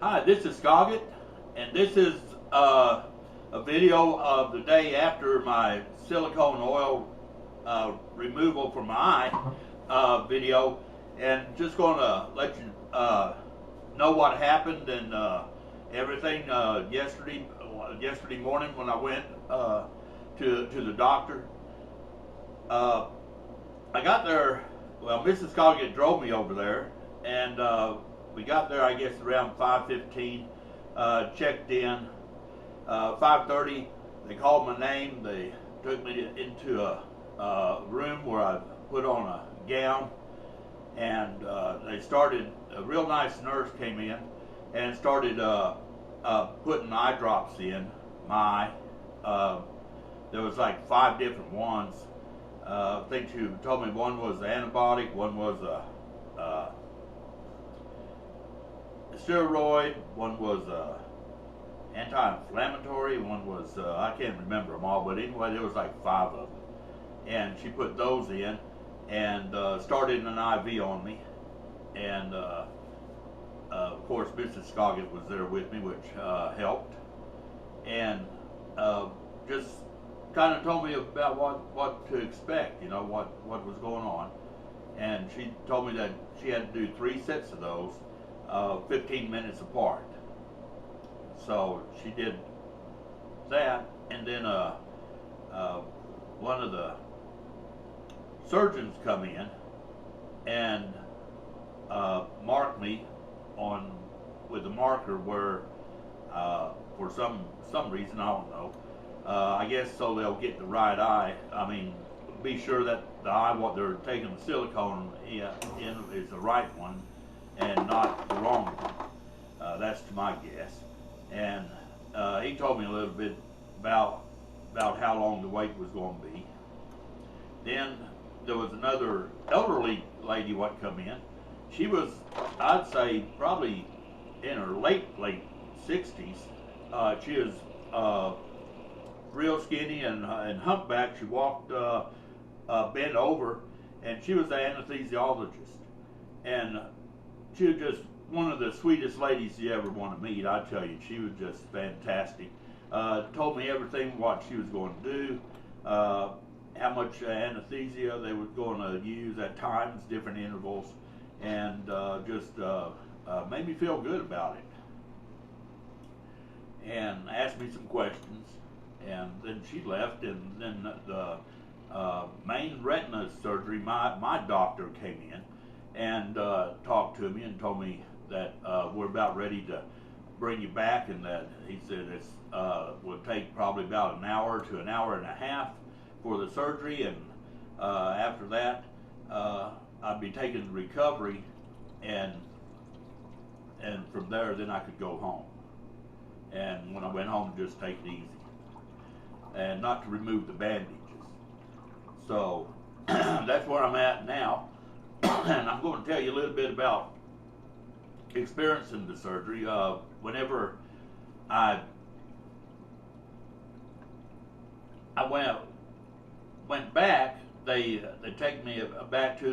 Hi, this is Scoggett, and this is a video of the day after my silicone oil removal from my eye video, and just going to let you know what happened and everything yesterday morning when I went to the doctor. I got there. Well, Mrs. Scoggett drove me over there, and we got there, I guess, around 5:15. Checked in. 5:30. They called my name. They took me into a room where I put on a gown, and they started. A real nice nurse came in and started putting eye drops in my eye. There was like 5 different ones. I think she told me one was antibiotic, one was a steroid, one was anti-inflammatory, one was I can't remember them all, but anyway, there was like 5 of them, and she put those in and started an IV on me, and of course Mrs. Scoggett was there with me, which helped, and just kind of told me about what to expect, you know, what was going on, and she told me that she had to do 3 sets of those, 15 minutes apart. So she did that, and then one of the surgeons come in and marked me on with a marker where for some reason, I don't know, I guess so they'll get the right eye. I mean, be sure that the eye what they're taking the silicone in is the right one and not the wrong one. That's to my guess. And he told me a little bit about how long the wait was going to be. Then there was another elderly lady what come in. She was, I'd say, probably in her late 60s. She was real skinny and humpbacked. She walked bent over, and she was the anesthesiologist. And she was just one of the sweetest ladies you ever want to meet. I tell you, she was just fantastic. Told me everything what she was going to do, how much anesthesia they were going to use at times, different intervals, and just made me feel good about it. And asked me some questions, and then she left. And then the main retina surgery, my doctor came in and talked to me and told me that we're about ready to bring you back, and that he said it would take probably about an hour to an hour and a half for the surgery, and after that I'd be taking recovery, and from there then I could go home. And when I went home, just take it easy and not to remove the bandages. So that's where I'm at now. And I'm going to tell you a little bit about experiencing the surgery. Whenever I went back, they take me back to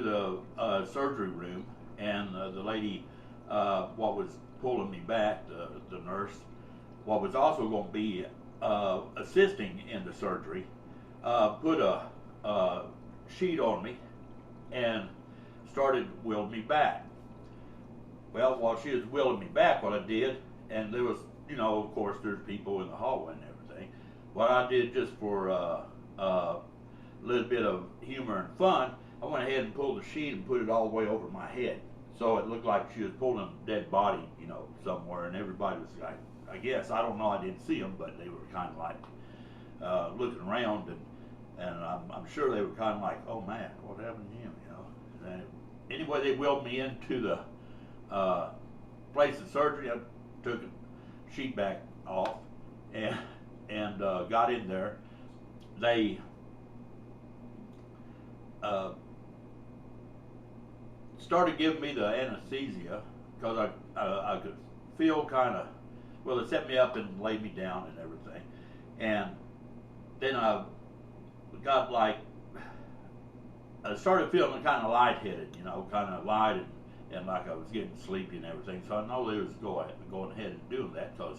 the surgery room, and the lady what was pulling me back, the nurse, what was also going to be assisting in the surgery, put a sheet on me and started wheeling me back. Well, while she was wheeling me back, what I did, and there was, you know, of course, there's people in the hallway and everything. What I did, just for a little bit of humor and fun, I went ahead and pulled the sheet and put it all the way over my head, so it looked like she was pulling a dead body, you know, somewhere. And everybody was like, I guess, I don't know, I didn't see them, but they were kind of like looking around, and I'm sure they were kind of like, oh man, what happened to him, you know? And anyway, they wheeled me into the place of surgery. I took the sheet back off and got in there. They started giving me the anesthesia because I could feel kind of, well, they set me up and laid me down and everything. And then I started feeling kind of lightheaded, you know, kind of light, and like I was getting sleepy and everything. So I know they was going ahead and doing that, because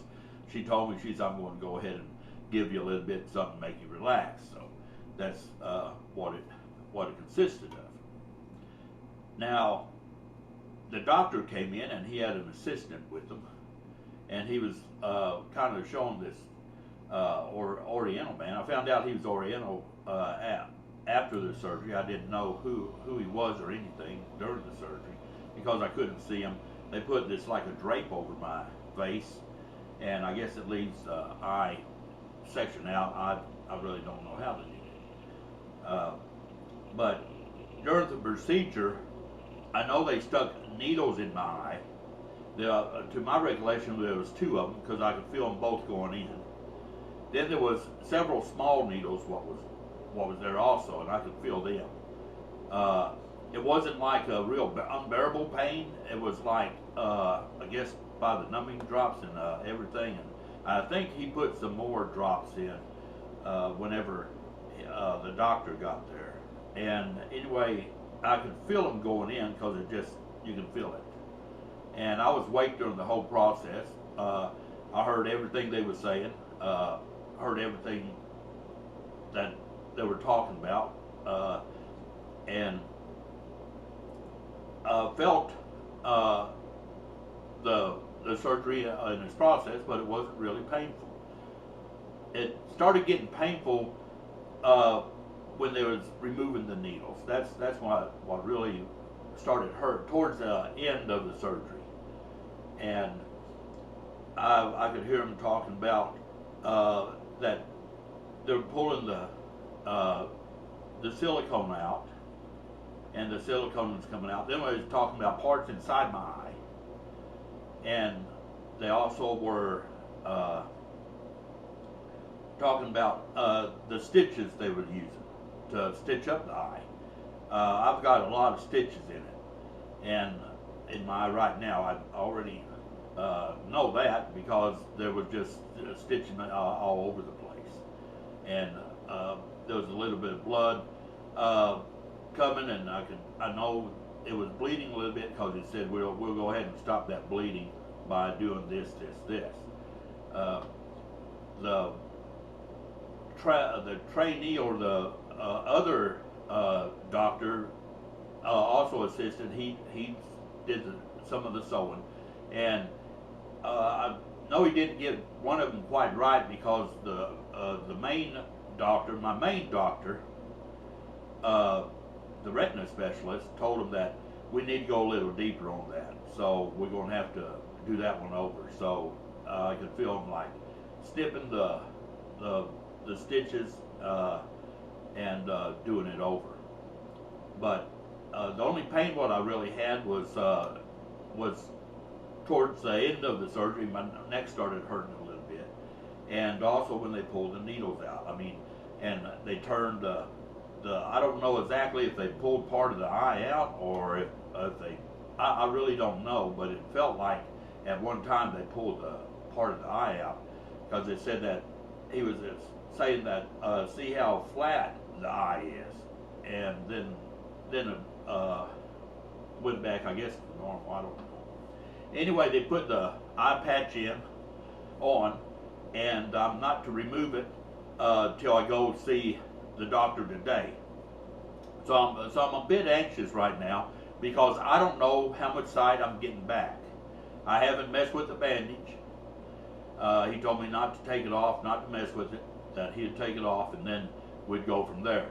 she told me, she's, I'm going to go ahead and give you a little bit something to make you relax. So that's what it consisted of. Now, the doctor came in and he had an assistant with him, and he was kind of showing this Oriental man. I found out he was Oriental after the surgery. I didn't know who he was or anything during the surgery because I couldn't see him. They put this like a drape over my face, and I guess it leaves the eye section out. I really don't know how to do it. But during the procedure, I know they stuck needles in my eye. To my recollection, there was 2 of them because I could feel them both going in. Then there was several small needles, what was there also, and I could feel them. It wasn't like a real unbearable pain. It was like, I guess, by the numbing drops and everything. And I think he put some more drops in whenever the doctor got there. And anyway, I could feel them going in because you can feel it. And I was awake during the whole process. I heard everything they were saying, heard everything that they were talking about, and felt the surgery in its process, but it wasn't really painful. It started getting painful when they was removing the needles. That's what really started hurt towards the end of the surgery. And I could hear them talking about that they were pulling the silicone out, and the silicone was coming out. Then they was talking about parts inside my eye, and they also were talking about the stitches they were using to stitch up the eye. I've got a lot of stitches in it, and in my eye right now, I already know that because there was just stitching all over the place, and there was a little bit of blood coming, and I know it was bleeding a little bit because it said we'll go ahead and stop that bleeding by doing this. The trainee or the other doctor also assisted. He did some of the sewing, and I know he didn't get one of them quite right because the main doctor, my main doctor, the retina specialist, told him that we need to go a little deeper on that. So we're going to have to do that one over. So I could feel him like snipping the stitches and doing it over. But the only pain what I really had was towards the end of the surgery. My neck started hurting a little bit, and also when they pulled the needles out. I mean, and they turned I don't know exactly if they pulled part of the eye out or if they, I really don't know, but it felt like at one time they pulled part of the eye out, because they said that he was saying that see how flat the eye is, and then it went back, I guess, to normal. I don't know. Anyway, they put the eye patch on, and I'm not to remove it till I go see the doctor today. So I'm a bit anxious right now because I don't know how much sight I'm getting back. I haven't messed with the bandage. He told me not to take it off, not to mess with it, that he'd take it off and then we'd go from there.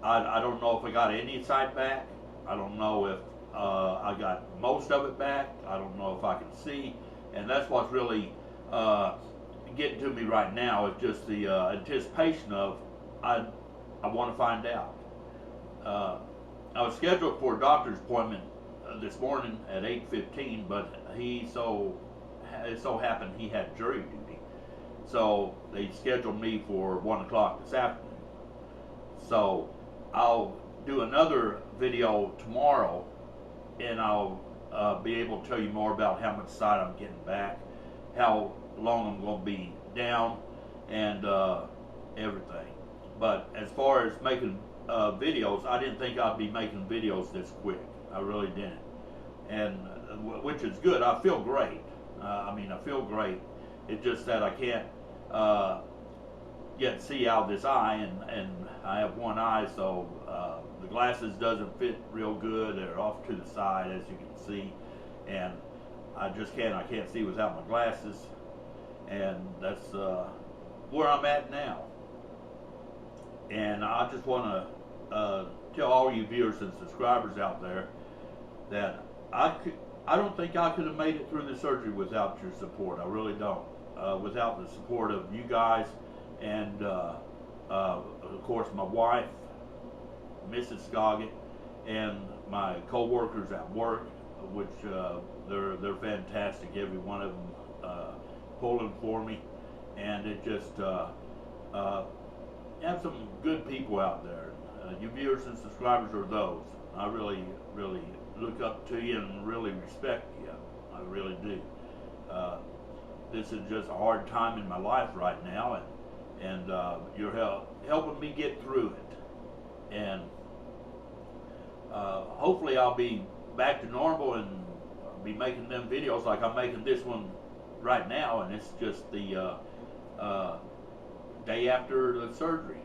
I don't know if I got any sight back. I don't know if I got most of it back. I don't know if I can see. And that's what's really getting to me right now, is just the anticipation of I want to find out. I was scheduled for a doctor's appointment this morning at 8:15, but it so happened he had jury duty, so they scheduled me for 1 o'clock this afternoon. So I'll do another video tomorrow, and I'll be able to tell you more about how much sight I'm getting back, how long I'm going to be down, and everything. But as far as making videos, I didn't think I'd be making videos this quick. I really didn't. and which is good. I feel great. I mean, I feel great. It's just that I can't yet see out this eye, and I have one eye, so the glasses doesn't fit real good. They're off to the side, as you can see, and I can't see without my glasses, and that's where I'm at now. And I just want to tell all you viewers and subscribers out there that I don't think I could have made it through the surgery without your support. I really don't. Without the support of you guys, and of course my wife, Mrs. Scoggett, and my co-workers at work, which they're fantastic. Every one of them pulling for me, and it just have some good people out there. You viewers and subscribers are those. I really look up to you and really respect you. I really do. This is just a hard time in my life right now, and you're helping me get through it. And hopefully I'll be back to normal and be making them videos like I'm making this one right now, and it's just the day after the surgery.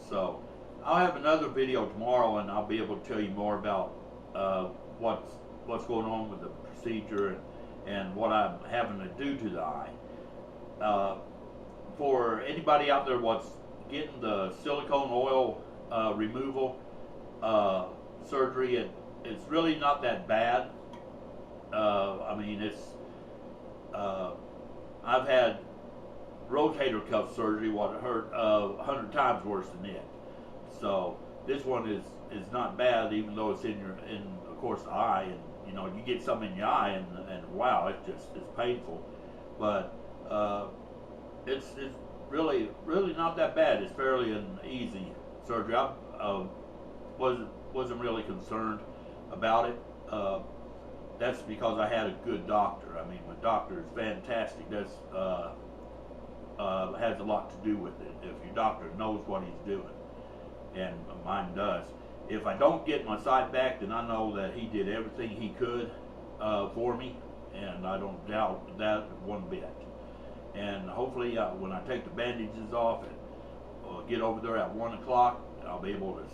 So I'll have another video tomorrow, and I'll be able to tell you more about what's going on with the procedure and what I'm having to do to the eye. For anybody out there what's getting the silicone oil removal surgery, it's really not that bad. I mean, I've had rotator cuff surgery, what hurt 100 times worse than it. So this one is not bad, even though it's in of course the eye, and you know, you get something in your eye, and wow, it's painful. But it's really not that bad. It's fairly an easy surgery. I wasn't really concerned about it. That's because I had a good doctor. I mean, my doctor is fantastic. That's has a lot to do with it. If your doctor knows what he's doing, and mine does. If I don't get my sight back, then I know that he did everything he could for me, and I don't doubt that one bit. And hopefully, when I take the bandages off and get over there at 1 o'clock, I'll be able to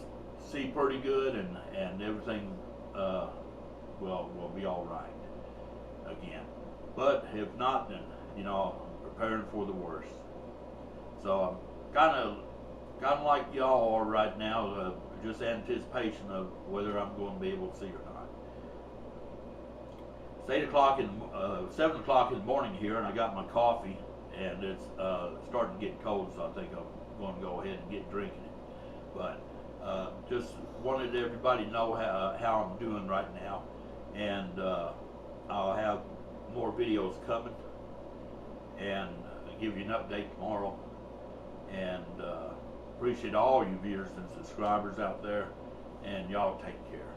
see pretty good, and everything will be all right again. But if not, then you know, I'm preparing for the worst. So I'm kind of like y'all are right now, just anticipation of whether I'm going to be able to see or not. It's 7 o'clock in the morning here, and I got my coffee, and it's starting to get cold, so I think I'm going to go ahead and get drinking it. But just wanted everybody to know how I'm doing right now, and I'll have more videos coming, and I'll give you an update tomorrow. And appreciate all you viewers and subscribers out there, and y'all take care.